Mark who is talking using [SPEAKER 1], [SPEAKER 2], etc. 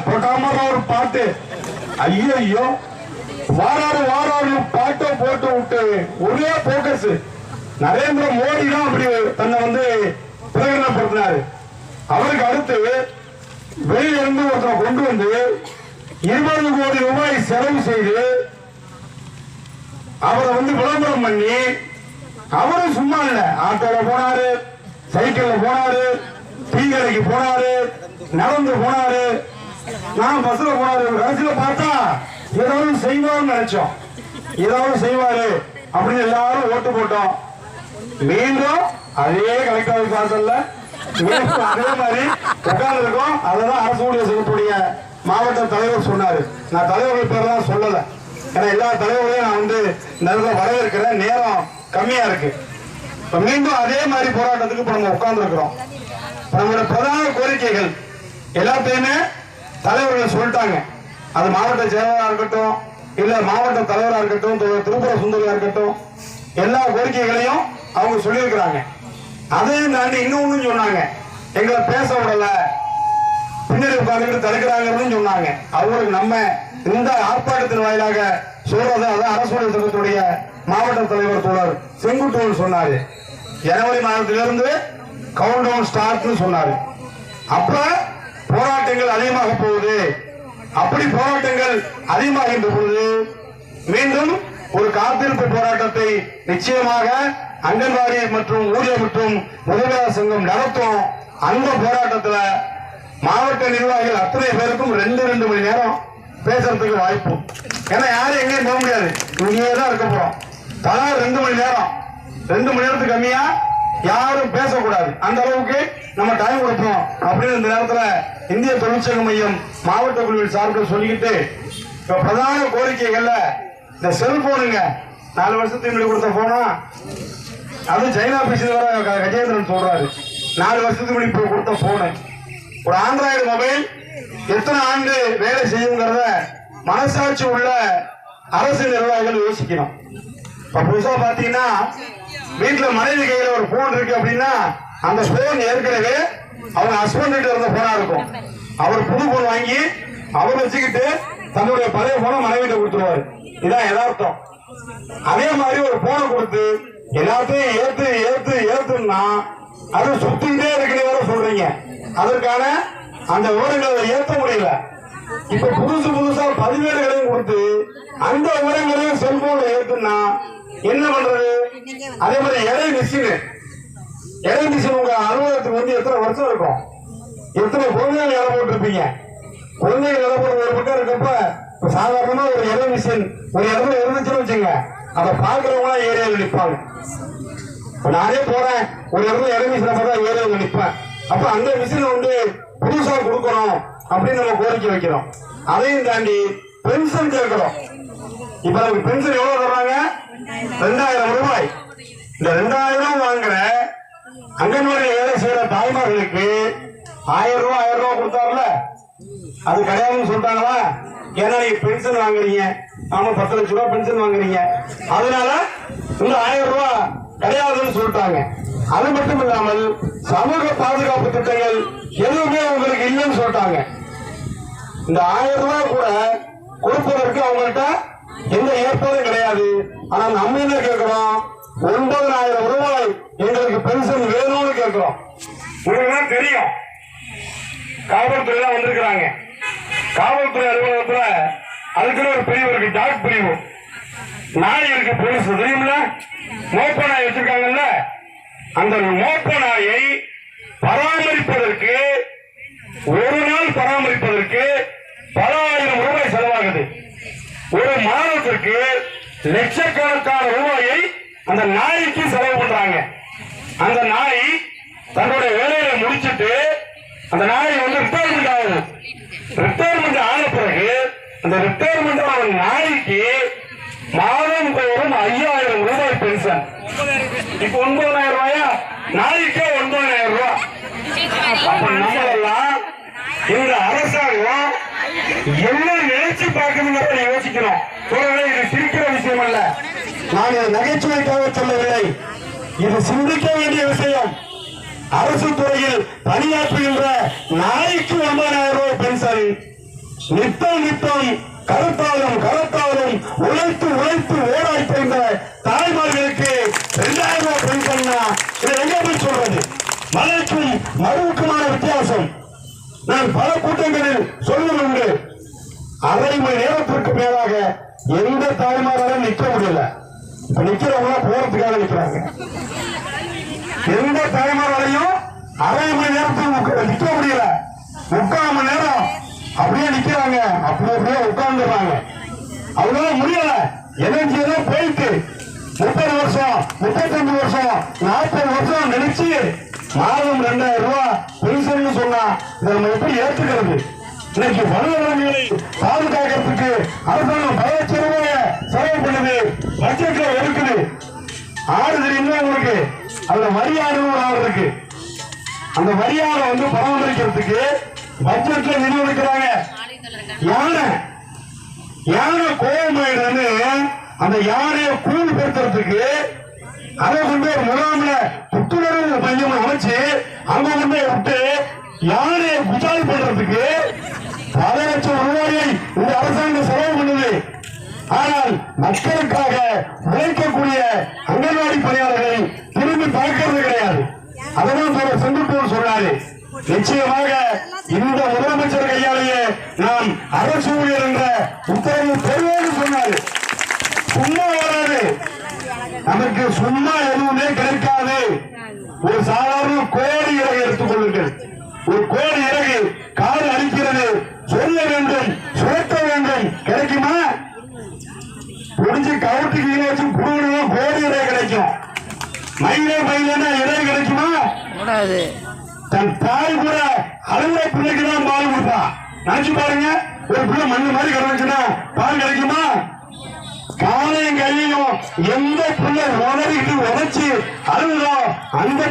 [SPEAKER 1] போட்டாம ஒரு பாட்டு, ஐயோ வாராரு வாராரு பாட்டை போட்டு விட்டு ஒரே போக்கஸ். நரேந்திர மோடி தான் அப்படி தன்னை வந்து பிரகடனப்படுத்தினாரு. அவருக்கு அடுத்து வெளியில இருந்து ஒருத்தரை கொண்டு வந்து 20 கோடி ரூபாய் செலவு செய்து அவரை வந்து விளம்பரம் பண்ணி, அவரும் சும்மா இல்ல, ஆட்டோல போனாரு, சைக்கிள்ல போனாரு, டீ கடைக்கு போனாரு, நடந்து போனாரு, நான் பஸ்ல போனாரு. கடைசியில பார்த்தா ஏதாவது செய்வார்னு நினைச்சோம், ஏதாவது செய்வாரு அப்படின்னு எல்லாரும் ஓட்டு போட்டோம். மீண்டும் அதே கலெக்டர் ஆபீஸ் வாசல்ல அதே மாதிரி உட்கார்ந்து இருக்கோம். அததான் அரசு ஊழியர் சங்கத்துடைய மாவட்ட தலைவர் சொன்னாரு. நான் தலைவர்கள் பேரெல்லாம் சொல்லல, ஏன்னா எல்லா தலைவர்களையும் நான் வந்து நல்ல வரவேற்கிறேன். நேரம் கம்மியா இருக்கு. இப்ப மீண்டும் அதே மாதிரி போராட்டத்துக்கு இப்ப நம்ம உட்கார்ந்து இருக்கிறோம். நம்மளோட பிரதான கோரிக்கைகள் எல்லாத்தையுமே தலைவர்கள் சொல்லிட்டாங்க. அது மாவட்ட செயலாளராக இருக்கட்டும், இல்ல மாவட்ட தலைவராக இருக்கட்டும், திருப்புர சுந்தரியா இருக்கட்டும், எல்லா கோரிக்கைகளையும் அவங்க சொல்லியிருக்கிறாங்க. அதையும் தாண்டி இன்னொன்னு சொன்னாங்க, எங்களை பேச விடல, பின்னாடி உட்கார்ந்துட்டு தடுக்கிறாங்கன்னு சொன்னாங்க. அவங்களுக்கு நம்ம இந்த ஆர்ப்பாட்டத்தின் வாயிலாக சொல்றது, அதான் அரசு சங்கத்துடைய மாவட்ட தலைவர் தோழர் செங்குட்டுவன் சொன்னாரு. ஜனவரி மாதத்திலிருந்து கவுண்ட் டவுன் ஸ்டார்ட்னு சொன்னாரு. அப்ப போராட்டங்கள் அதிகமாக போகுது. அப்படி போராட்டங்கள் அதிகமாகின்ற பொழுது மீண்டும் ஒரு காத்திருப்பு போராட்டத்தை நிச்சயமாக அங்கன்வாடி மற்றும் ஊழியர் மற்றும் முதல்வர் சங்கம் நடத்தும். அந்த போராட்டத்தில் மாவட்ட நிர்வாகிகள் அத்தனை பேருக்கும் 2 மணி நேரம் பேசுறதுக்கு வாய்ப்பு. ஏன்னா யாரும் எங்கேயும் போக முடியாது, இங்கே தான் இருக்க போறோம். தலா 2 மணி நேரம், 2 மணி நேரத்துக்கு கம்மியா யாரும் பேசக்கூடாது. அந்த அளவுக்கு நம்ம டைம் கொடுப்போம் அப்படின்னு இந்த நேரத்தில் இந்திய தொழிற்சங்க மையம் மாவட்ட குழுவின் சார்பில் சொல்லிக்கிட்டு, இப்ப பிரதான கோரிக்கைகள்ல இந்த செல்போனுங்க, 4 வருஷத்துக்கு முன்னாடி கொடுத்த போனா, அது சைனா பேசுற கஜேந்திரன் சொல்றாரு, 4 வருஷத்துக்கு முன்னாடி கொடுத்த போனு, ஒரு ஆண்ட்ராய்டு மொபைல் எத்தனை ஆண்டு வேலை செய்யுங்கிறத மனசாட்சி உள்ள அரசு நிர்வாகிகள் யோசிக்கணும். இப்ப புதுசா பாத்தீங்கன்னா வீட்டுல மனைவி கையில ஒரு போன் இருக்கு அப்படின்னா, அந்த போன் ஏற்கனவே அவங்க ஹஸ்பண்ட் கிட்ட இருந்த போனா இருக்கும். அவர் புது போன் வாங்கி அவர் வச்சுக்கிட்டு தன்னுடைய பழைய போனை மனைவிட்ட கொடுத்துருவாரு. இதான் யதார்த்தம். அதே மாதிரி ஒரு போனை கொடுத்து எல்லாத்தையும் ஏத்து ஏத்து ஏத்துன்னா அது சுத்திக்கிட்டே இருக்குன்னு வேற சொல்றீங்க. அதற்கான அந்த விவரங்களை ஏற்ற முடியல. இப்ப புதுசா பதிவேடுகளையும் கொடுத்து அந்த விவரங்களையும் செல்போன்ல ஏத்துனா என்ன பண்றது? அதே மாதிரி இலை மிஷின் உங்க அலுவலகத்துக்கு வந்து எத்தனை வருஷம் இருக்கும்? எத்தனை குழந்தைகள் இலை போட்டிருப்பீங்க? குழந்தைகள் இலை போட்டு ஒரு பக்கம் இருக்கப்ப சாதாரணமா ஒரு இலை மிஷின் ஒரு இடத்துல இருந்துச்சுன்னு வச்சுங்க, அதை பாக்குறவங்க ஏரியாவில் நிற்பாங்க. நானே போறேன், ஒரு இடத்துல இலை மிஷினை பார்த்தா ஏரியாவில் நிற்பேன். அப்ப அந்த மிஷினை வந்து புதுசா கொடுக்கணும் அப்படின்னு நம்ம கோரிக்கை வைக்கிறோம். அதையும் தாண்டி பென்ஷன் கேட்கிறோம். இப்ப நமக்கு பென்ஷன் எவ்வளவு தர்றாங்க? 2000 ரூபாய். இந்த 2000 வாங்குற அங்கன்வாடி வேலை செய்யற தாய்மார்களுக்கு 1000 ரூபாய் கொடுத்தாருல, அது கிடையாதுன்னு சொல்லிட்டாங்களா? ஏன்னா நீங்க பென்ஷன் வாங்குறீங்க, ஆமா 10 லட்சம் ரூபாய் பென்ஷன் வாங்குறீங்க, அதனால இந்த 1000 ரூபாய் கிடையாதுன்னு சொல்லிட்டாங்க. அது மட்டும் இல்லாமல் சமூக பாதுகாப்பு திட்டங்கள் எதுவுமே உங்களுக்கு இல்லைன்னு சொல்லிட்டாங்க. இந்த 1000 ரூபாய் கூட கொடுப்பதற்கு அவங்கள்ட்ட எந்த ஏற்பாடும் கிடையாது. ஆனா நம்ம என்ன கேட்கிறோம்? 9000 ரூபாய் எங்களுக்கு பென்ஷன் வேணும்னு கேட்கிறோம். உங்களுக்கு தெரியும், காவல்துறை தான் வந்திருக்கிறாங்க. காவல்துறை அலுவலகத்துல அதுக்குன்னு ஒரு பிரிவு இருக்கு, டாக் பிரிவு. நாய் இருக்கு, போலீஸ் தெரியுமில்ல, மோப்ப நாய் வச்சிருக்காங்கல்ல, அந்த மோப்ப நாயை பராமரிப்பதற்கு ஒரு நாள் பராமரிப்பதற்கு பல ஆயிரம் ரூபாய் செலவாகுது. ஒரு மாதத்திற்கு லட்சக்கணக்கான ரூபாயை அந்த நாய்க்கு செலவு பண்றாங்க. அந்த நாய் தன்னுடைய வேலையை முடிச்சுட்டு அந்த நாய் வந்து ரிட்டையர்மெண்ட் ஆகுது. ரிட்டையர்மெண்ட் ஆன பிறகு அந்த ரிட்டையர்மெண்ட் ஆன நாய்க்கு மாதம் தோறும் 5000 ரூபாய் பென்ஷன். இப்ப 9000 ரூபாயா? நாய்க்கே 9000 ரூபாய். அப்ப நம்மளெல்லாம் இந்த அரசாங்கம் என்ன நினைச்சு பார்க்கணுங்கிறத யோசிக்கணும். இது சிரிக்கிற விஷயம் அல்ல, நான் இதை நகைச்சுவைக்காக சொல்லவில்லை, இது சிந்திக்க வேண்டிய விஷயம். அரசு துறையில் பணியாற்றுகின்ற நாய்க்கு 90000 ரூபாய் பென்ஷன், நித்தம் நித்தம் கருத்தாலும் கருத்தாலும் உழைத்து உழைத்து ஓடாய் செய்த தாய்மார்களுக்கு 2000 ரூபாய் பென்ஷன்னா இதை எங்க போய் சொல்றது? மலைக்கும் மருவுக்குமான வித்தியாசம். நான் பல கூட்டங்களில் சொல்லுவது, அரை மணி நேரத்திற்கு மேலாக எந்த தாய்மாராலும் நிக்க முடியல. இப்ப நிக்கிறவங்க போறதுக்காக நிக்கிறாங்க. எந்த தாய்மாராலையும் அரை மணி நேரத்துக்கு நிக்க முடியல. 3/4 மணி நேரம் அப்படியே நிக்கிறாங்க, அப்படியே உட்கார்ந்துறாங்க. அவங்களால முடியல. எனர்ஜி எல்லாம் போயிட்டு 30 வருஷம் 35 வருஷம் 40 வருஷம் நினைச்சு மாதம் 2000 ரூபாய் பென்ஷன் சொன்னா இதை நம்ம எப்படி ஏற்றுக்கிறது? இன்னைக்கு வலுவலங்களை பாதுகாக்கிறதுக்கு அரசாங்கம் 10 லட்சம் ரூபாய செலவு பண்ணுது, பட்ஜெட்ல இருக்குது. ஆறு தெரியுமா உங்களுக்கு? அதுல மரியாதை ஒரு ஆறு இருக்கு. அந்த மரியாதை பராமரிக்கிறதுக்கு பட்ஜெட்ல நிதி ஒதுக்குறாங்க. யானை கோபமாயிடுன்னு அந்த யானையை கூழ்படுத்துறதுக்கு அதை கொண்டு ஒரு முகாமில புத்துணர்வு மையம் அமைச்சு அங்க கொண்டு விட்டு யானையை குஜால் பண்றதுக்கு 10 லட்சம் ரூபாயை இந்த அரசாங்கம் செலவு பண்ணுது. ஆனால் மக்களுக்காக உழைக்கக்கூடிய அங்கன்வாடி பணியாளர்களை திரும்பி பார்க்கிறது கிடையாது. அதான் செங்குட்டூர் சொன்னாரு. நிச்சயமாக இந்த முதலமைச்சர் கையாலேயே நாம் அரசு ஊழியர் என்ற உத்தரவு பெறுவோடு சொன்னாரு. சும்மா வராது, நமக்கு சும்மா எதுவுமே கிடைக்காது. ஒரு சாதாரண கோழி இறகு எடுத்துக் கொள்ளுங்கள். ஒரு கோழி இறகு காடு அடிக்கிறது, சொல்ல வேண்டும், சுரக்க வேண்டும், கிடைக்குமா? புடிஞ்சு கவுட்டு கீழே வச்சு புடுங்க கோழி இறகு கிடைக்கும். மயிலனா இறகு கிடைக்குமா? தன் தாய் கூட அழுகிற பிள்ளைக்குதான் பால் கொடுப்பா. நினைச்சு பாருங்க, ஒரு பிள்ளை மண்ணு மாதிரி கிடந்துச்சுன்னா பால் கிடைக்குமா? காலையும் கையையும் எந்த பிள்ளை உதறிட்டு உதச்சி அழுகுதோ அந்த